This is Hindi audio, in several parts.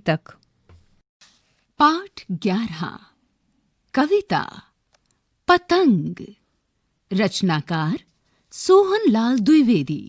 तक। पाठ 11 कविता पतंग। रचनाकार सोहनलाल द्विवेदी।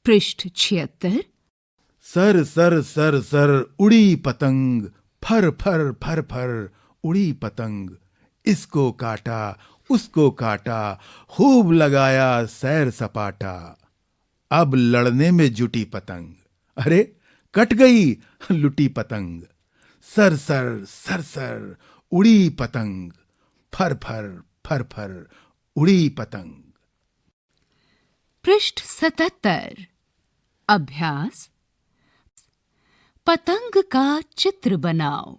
पृष्ठ 76। सर सर सर सर उड़ी पतंग, फर फर फर फर उड़ी पतंग। इसको काटा उसको काटा, खूब लगाया सैर सपाटा। अब लड़ने में जुटी पतंग, अरे कट गई लुटी पतंग। सर सर सर सर उड़ी पतंग, फर फर फर फर उड़ी पतंग। पृष्ठ 77। अभ्यास। पतंग का चित्र बनाओ।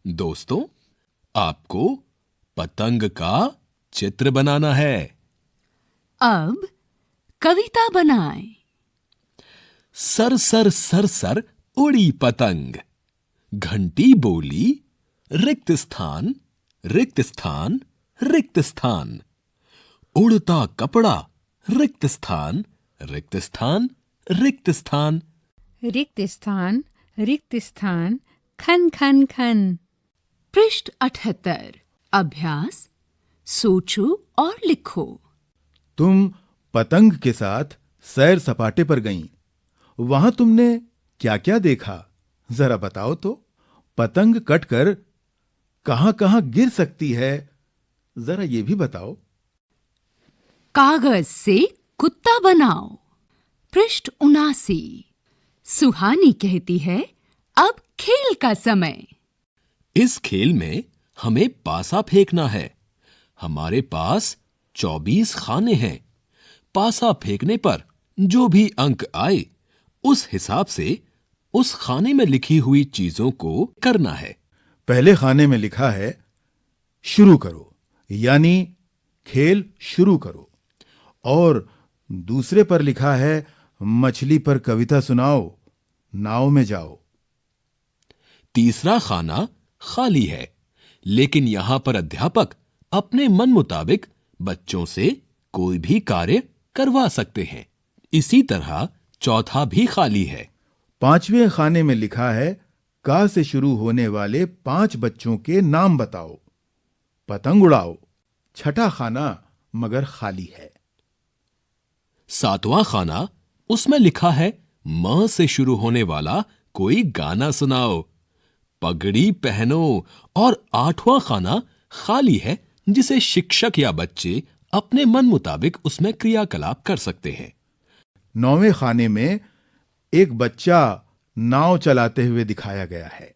दोस्तों, आपको पतंग का चित्र बनाना है। अब कविता बनाएं। सर सर सर सर उड़ी पतंग, घंटी बोली रिक्त स्थान रिक्त स्थान रिक्त स्थान। उड़ता कपड़ा रिक्त स्थान रिक्त स्थान रिक्त स्थान। रिक्त स्थान रिक्त स्थान, खन खन खन। पृष्ठ 78। अभ्यास। सोचो और लिखो। तुम पतंग के साथ सैर सपाटे पर गईं। वहां तुमने क्या क्या देखा, जरा बताओ तो। पतंग कटकर कहां कहां गिर सकती है, जरा ये भी बताओ। कागज से कुत्ता बनाओ। पृष्ठ 79। सुहानी कहती है, अब खेल का समय। इस खेल में हमें पासा फेंकना है। हमारे पास 24 खाने हैं। पासा फेंकने पर जो भी अंक आए, उस हिसाब से उस खाने में लिखी हुई चीजों को करना है। पहले खाने में लिखा है शुरू करो, यानी खेल शुरू करो। और दूसरे पर लिखा है मछली पर कविता सुनाओ, नाव में जाओ। तीसरा खाना खाली है, लेकिन यहां पर अध्यापक अपने मन मुताबिक बच्चों से कोई भी कार्य करवा सकते हैं। इसी तरह चौथा भी खाली है। पांचवें खाने में लिखा है का से शुरू होने वाले 5 बच्चों के नाम बताओ, पतंग उड़ाओ। छठा खाना मगर खाली है। सातवां खाना, उसमें लिखा है म से शुरू होने वाला कोई गाना सुनाओ, पगड़ी पहनो। और आठवां खाना खाली है, जिसे शिक्षक या बच्चे अपने मन मुताबिक उसमें क्रियाकलाप कर सकते हैं। 9वें खाने में एक बच्चा नाव चलाते हुए दिखाया गया है।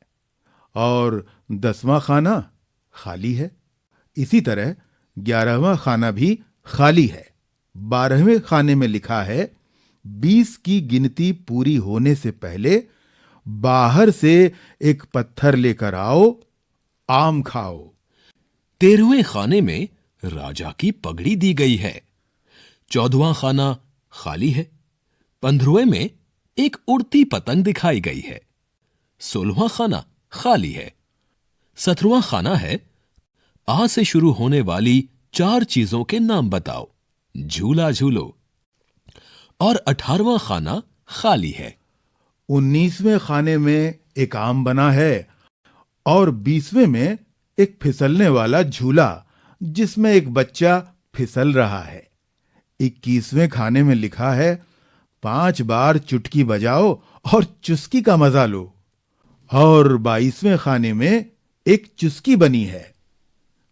और 10वां खाना खाली है। इसी तरह 11वां खाना भी खाली है। 12वें खाने में लिखा है 20 की गिनती पूरी होने से पहले बाहर से एक पत्थर लेकर आओ, आम खाओ। 13वें खाने में राजा की पगड़ी दी गई है। 14वां खाना खाली है। 15वें में एक उड़ती पतंग दिखाई गई है। 16वां खाना खाली है। 17वां खाना है आ से शुरू होने वाली 4 चीजों के नाम बताओ, झूला झूलो। और 18वां खाना खाली है। 19वें खाने में एक आम बना है। और 20वें में एक फिसलने वाला झूला, जिसमें एक बच्चा फिसल रहा है। 21वें खाने में लिखा है 5 बार चुटकी बजाओ और चुस्की का मजा लो। और 22वें खाने में एक चुस्की बनी है।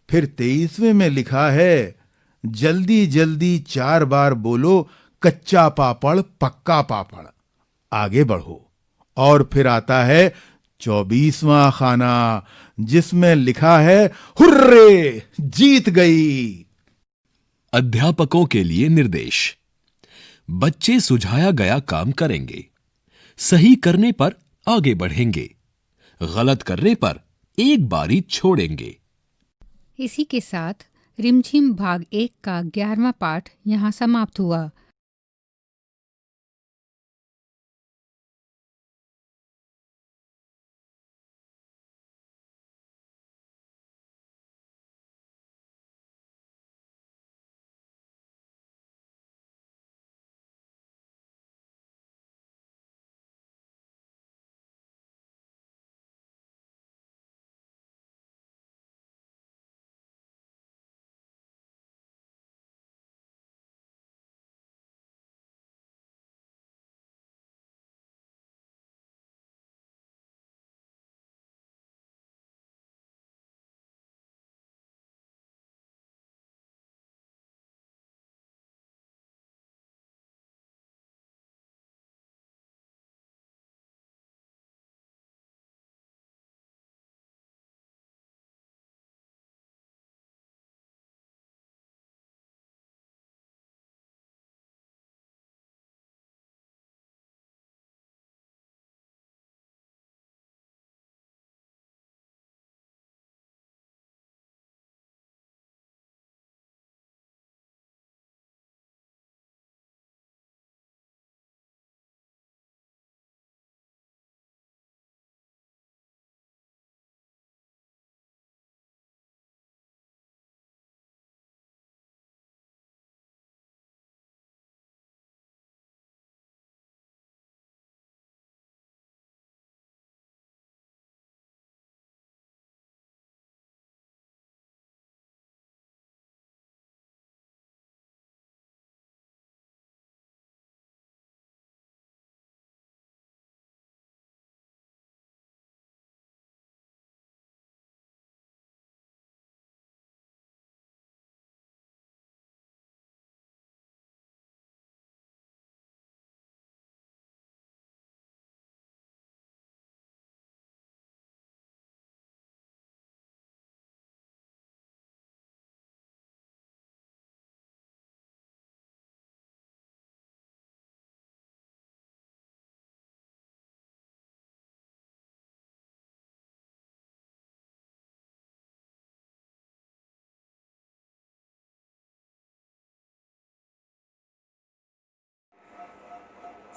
फिर 23वें में लिखा है जल्दी जल्दी 4 बार बोलो, कच्चा पापड़ पक्का पापड़। आगे बढ़ो। और फिर आता है 24वां खाना, जिसमें लिखा है हुर्रे, जीत गई। अध्यापकों के लिए निर्देश। बच्चे सुझाया गया काम करेंगे। सही करने पर आगे बढ़ेंगे। गलत करने पर एक बारी छोड़ेंगे। इसी के साथ रिमझिम भाग 1 का 11वां पाठ यहाँ समाप्त हुआ।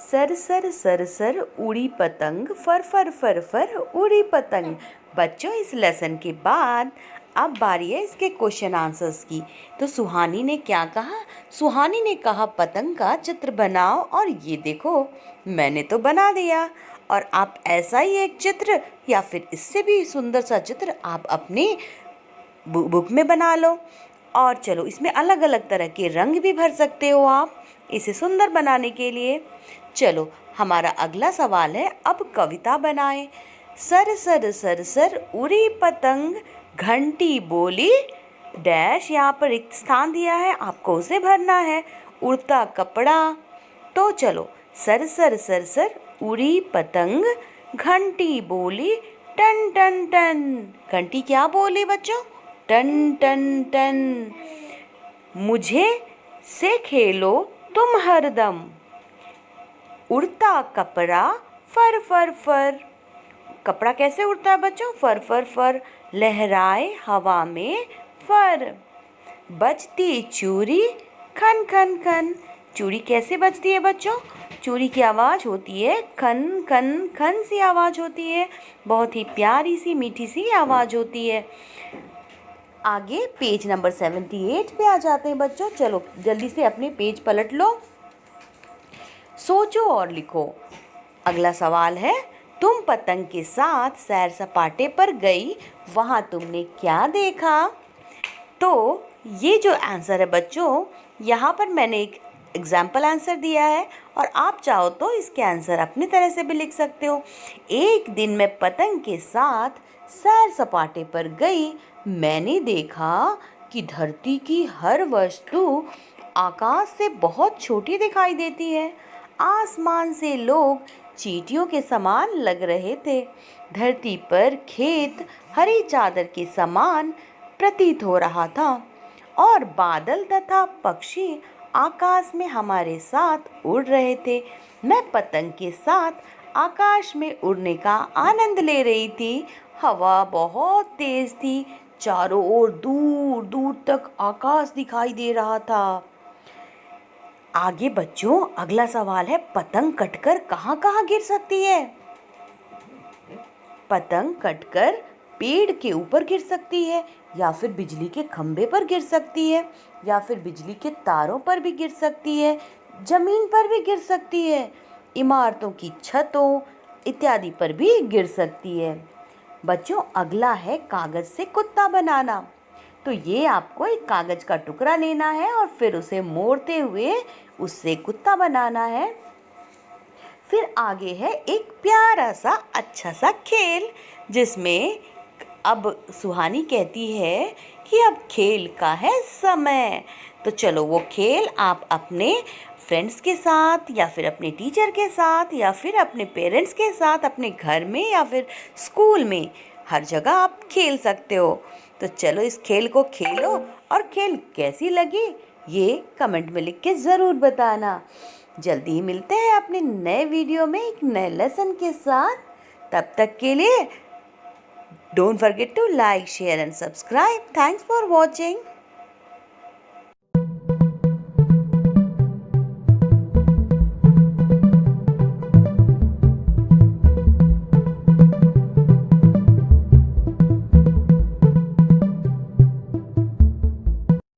सर सर सर सर उड़ी पतंग, फर फर फर फर उड़ी पतंग। बच्चों, इस लेसन के बाद अब बारी है इसके क्वेश्चन आंसर्स की। तो सुहानी ने क्या कहा? सुहानी ने कहा पतंग का चित्र बनाओ, और ये देखो मैंने तो बना दिया। और आप ऐसा ही एक चित्र या फिर इससे भी सुंदर सा चित्र आप अपने बुक में बना लो। और चलो, इसमें अलग अलग तरह के रंग भी भर सकते हो आप इसे सुंदर बनाने के लिए। चलो, हमारा अगला सवाल है, अब कविता बनाएं। सर सर सर सर उड़ी पतंग, घंटी बोली डैश। यहाँ पर एक स्थान दिया है, आपको उसे भरना है। उड़ता कपड़ा। तो चलो, सर सर सर सर उड़ी पतंग, घंटी बोली टन टन टन। घंटी क्या बोली बच्चों? टन टन टन। मुझे से खेलो तुम हरदम, उड़ता कपड़ा फर फर फर। कपड़ा कैसे उड़ता है बच्चों? फर फर फर। लहराए हवा में फर। बजती चूड़ी खन खन खन। चूड़ी कैसे बजती है बच्चों? चूड़ी की आवाज़ होती है खन खन खन सी आवाज़ होती है, बहुत ही प्यारी सी मीठी सी आवाज़ होती है। आगे पेज नंबर 78 पे आ जाते हैं बच्चों। चलो जल्दी से अपने पेज पलट लो, सोचो और लिखो। अगला सवाल है, तुम पतंग के साथ सैर सपाटे पर गई, वहाँ तुमने क्या देखा? तो ये जो आंसर है बच्चों, यहाँ पर मैंने एक एग्जाम्पल आंसर दिया है, और आप चाहो तो इसके आंसर अपनी तरह से भी लिख सकते हो। एक दिन मैं पतंग के साथ सैर सपाटे पर गई, मैंने देखा कि धरती की हर वस्तु आकाश से बहुत छोटी दिखाई देती है। आसमान से लोग चींटियों के समान लग रहे थे। धरती पर खेत हरी चादर के समान प्रतीत हो रहा था, और बादल तथा पक्षी आकाश में हमारे साथ उड़ रहे थे। मैं पतंग के साथ आकाश में उड़ने का आनंद ले रही थी। हवा बहुत तेज थी, चारों ओर दूर दूर तक आकाश दिखाई दे रहा था। आगे बच्चों अगला सवाल है, पतंग कटकर कहाँ कहाँ गिर सकती है? पतंग कटकर पेड़ के ऊपर गिर सकती है, या फिर बिजली के खंभे पर गिर सकती है, या फिर बिजली के तारों पर भी गिर सकती है, जमीन पर भी गिर सकती है, इमारतों की छतों इत्यादि पर भी गिर सकती है। बच्चों अगला है कागज से कुत्ता बनाना। तो ये आपको एक कागज का टुकड़ा लेना है और फिर उसे मोड़ते हुए उससे कुत्ता बनाना है। फिर आगे है एक प्यारा सा अच्छा सा खेल, जिसमें अब सुहानी कहती है कि अब खेल का है समय। तो चलो वो खेल आप अपने फ्रेंड्स के साथ या फिर अपने टीचर के साथ या फिर अपने पेरेंट्स के साथ अपने घर में या फिर स्कूल में हर जगह आप खेल सकते हो। तो चलो इस खेल को खेलो, और खेल कैसी लगी ये कमेंट में लिख के ज़रूर बताना। जल्दी ही मिलते हैं अपने नए वीडियो में एक नए लेसन के साथ। तब तक के लिए don't forget to like, share and subscribe. Thanks for watching.